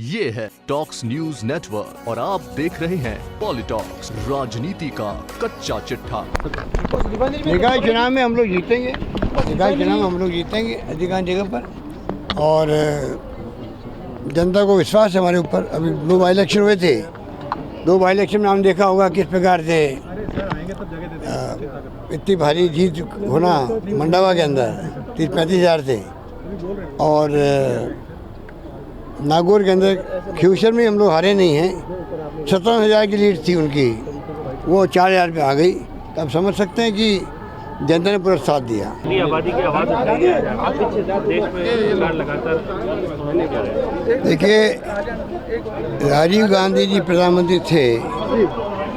ये है talks news network और आप देख रहे हैं पॉलिटॉक्स, राजनीति का कच्चा चिट्ठा। निकाय चुनाव में हम लोग जीतेंगे, अधिकांश जगह पर। और जनता को विश्वास है हमारे ऊपर। अभी 2 बाई इलेक्शन हुए थे, 2 बाई इलेक्शन में हम देखा होगा किस प्रकार से इतनी भारी जीत होना मंडावा के अंदर 30-35 हज़ार थे। और नागौर के अंदर ख्यूशर में हम लोग हारे नहीं हैं, 57,000 की लीड थी उनकी, वो 4,000 पे आ गई। तो आप समझ सकते हैं कि जनता ने पूरा साथ दिया। आबादी की आवाज़ देश में लगातार। देखिए, राजीव गांधी जी प्रधानमंत्री थे,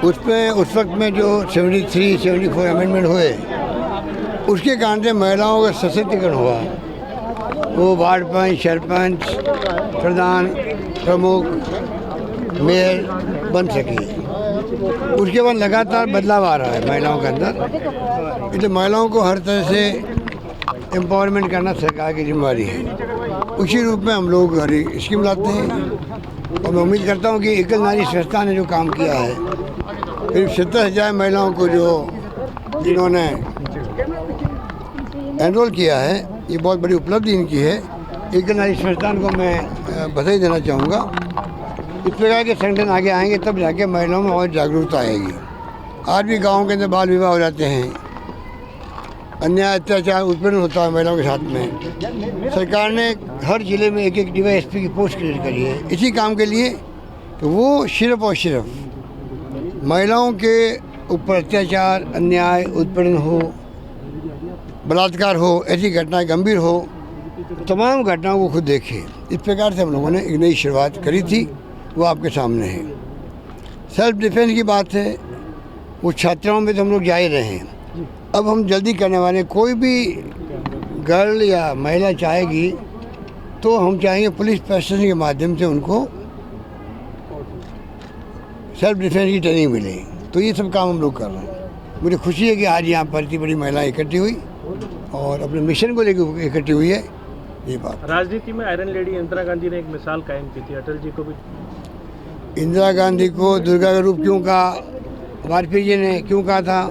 उसमें उस वक्त में जो 73-74 अमेंडमेंट हुए, उसके कारण से महिलाओं का सशक्तिकरण हुआ। वो वार्ड पंच, सरपंच, प्रधान, प्रमुख, मेयर बन सकी। उसके बाद लगातार बदलाव आ रहा है महिलाओं के अंदर। इसलिए महिलाओं को हर तरह से एम्पावरमेंट करना सरकार की जिम्मेदारी है। उसी रूप में हम लोग हर स्कीम लाते हैं। और मैं उम्मीद करता हूँ कि एकल नारी संस्था ने जो काम किया है, करीब 70,000 महिलाओं को जिन्होंने एनरोल किया है, ये बहुत बड़ी उपलब्धि इनकी है। एकल नारी संस्थान को मैं बधाई देना चाहूँगा। इस प्रकार के संगठन आगे आएंगे तब जाके महिलाओं में और जागरूकता आएगी। आज भी गाँव के अंदर बाल विवाह हो जाते हैं, अन्याय अत्याचार उत्पन्न होता है महिलाओं के साथ में। सरकार ने हर जिले में एक DYSP की पोस्ट क्रिएट करी है इसी काम के लिए कि वो सिर्फ और सिर्फ महिलाओं के ऊपर अत्याचार, अन्याय उत्पन्न हो, बलात्कार हो, ऐसी घटनाएं गंभीर हो, तमाम घटनाओं को खुद देखे। इस प्रकार से हम लोगों ने एक नई शुरुआत करी थी, वो आपके सामने है। सेल्फ डिफेंस की बात है, वो छात्राओं में तो हम लोग जा ही रहे हैं। अब हम जल्दी करने वाले, कोई भी गर्ल या महिला चाहेगी तो हम चाहेंगे पुलिस प्रशासन के माध्यम से उनको सेल्फ डिफेंस की ट्रेनिंग मिले। तो ये सब काम हम लोग कर रहे हैं। मुझे खुशी है कि आज यहाँ पर इतनी बड़ी महिलाएं इकट्ठी हुई और अपने मिशन को लेकर इकट्ठी हुई है। ये बात राजनीति में आयरन लेडी इंदिरा गांधी ने एक मिसाल कायम की थी। अटल जी को भी, इंदिरा गांधी को दुर्गा का रूप क्यों कहा, वाजपेयी जी ने क्यों कहा था?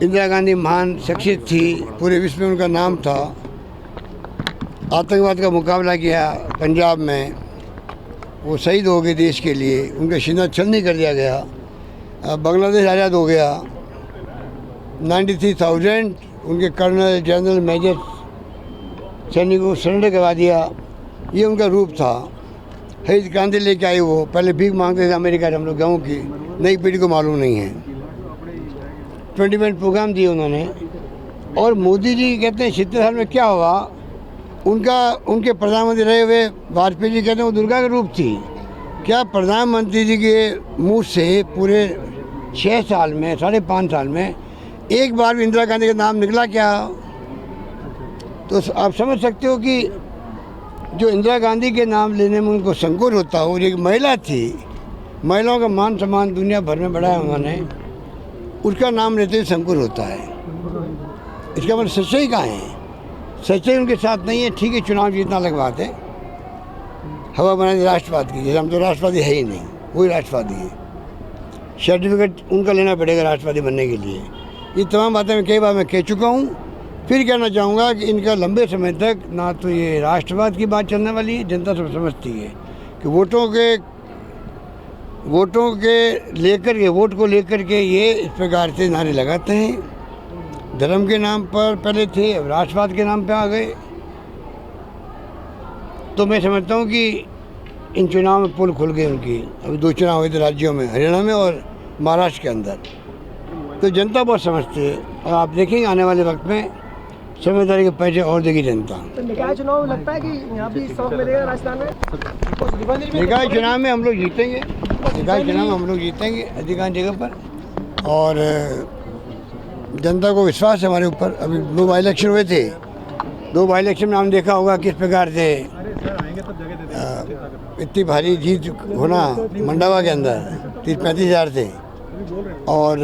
इंदिरा गांधी महान शख्सियत थी, पूरे विश्व में उनका नाम था। आतंकवाद का मुकाबला किया पंजाब में, वो शहीद हो गए देश के लिए, उनका सीना छलनी कर दिया गया। बांग्लादेश आज़ाद हो गया, 93,000 उनके कर्नल, जनरल, मेजर सैनिकों को सरेंडर करवा दिया। ये उनका रूप था। हरित क्रांति लेके आई वो, पहले भीख मांगते थे अमेरिका से, हम लोग गाँव की नई पीढ़ी को मालूम नहीं है। 20 प्रोग्राम दिए उन्होंने। और मोदी जी कहते हैं 70 साल में क्या हुआ, उनके प्रधानमंत्री रहे हुए वाजपेयी जी कहते हैं वो दुर्गा का रूप थी। क्या प्रधानमंत्री जी के मुंह से पूरे 6 साल में, 5.5 साल में एक बार भी इंदिरा गांधी का नाम निकला क्या? तो आप समझ सकते हो कि जो इंदिरा गांधी के नाम लेने में उनको संकोच होता हो। एक महिला थी, महिलाओं का मान सम्मान दुनिया भर में बढ़ाया उन्होंने, उसका नाम लेते हुए संकोच होता है। इसका मतलब सच्चाई कहाँ है? सच्चाई उनके साथ नहीं है। ठीक है, चुनाव जीतना अलग बात है, हवा बनानी राष्ट्रवाद की, जैसे हम तो राष्ट्रवादी है ही नहीं, वही राष्ट्रवादी है। सर्टिफिकेट उनका लेना पड़ेगा राष्ट्रवादी बनने के लिए। ये तमाम बातें मैं कई बार मैं कह चुका हूँ, फिर कहना चाहूँगा कि इनका लंबे समय तक ना तो ये राष्ट्रवाद की बात चलने वाली है। जनता सब समझती है कि वोट को लेकर के ये इस प्रकार से नारे लगाते हैं। धर्म के नाम पर पहले थे, अब राष्ट्रवाद के नाम पे आ गए। तो मैं समझता हूँ कि इन चुनाव में पुल खुल गए उनकी। अभी 2 चुनाव हुए थे राज्यों में, हरियाणा में और महाराष्ट्र के अंदर। तो जनता बहुत समझती है और आप देखेंगे आने वाले वक्त में समझदारी के पैसे और देगी जनता। तो निकाय चुनाव में लगता है कि यहाँ भी सबक मिलेगा राजस्थान में? निकाय चुनाव में हम लोग जीतेंगे, अधिकांश जगह पर। और जनता को विश्वास है हमारे ऊपर। अभी 2 बाई इलेक्शन हुए थे, 2 बाई इलेक्शन में हम देखा होगा किस प्रकार से इतनी भारी जीत होना मंडावा के अंदर 30-35 हज़ार थे। और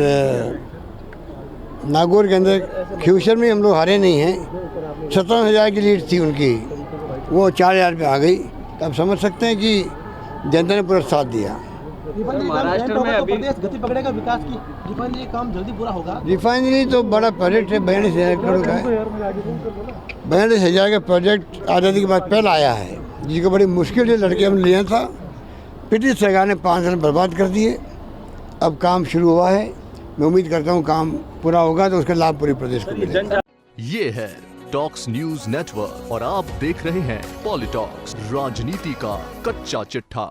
नागौर के अंदर ख्यूशर में हम लोग हारे नहीं हैं, 57,000 की लीड थी उनकी, वो 4,000 पे आ गई। तो आप समझ सकते हैं कि जनता ने पूरा साथ दिया। महाराष्ट्र में अभी प्रदेश गति पकड़ेगा विकास की, रिफाइनरी काम जल्दी पूरा होगा। रिफाइनरी तो बड़ा प्रोजेक्ट है, 42,000 करोड़ का है। 42,000 का प्रोजेक्ट आज़ादी के बाद पहला आया है, जिसको बड़ी मुश्किल से लड़के हमने लिया था। ब्रिटिश सरकार ने 5 साल बर्बाद कर दिए। अब काम शुरू हुआ है, मैं उम्मीद करता हूँ काम पूरा होगा तो उसका लाभ पूरे प्रदेश को मिलेगा। ये है टॉक्स न्यूज नेटवर्क और आप देख रहे हैं पॉलिटॉक्स, राजनीति का कच्चा चिट्ठा।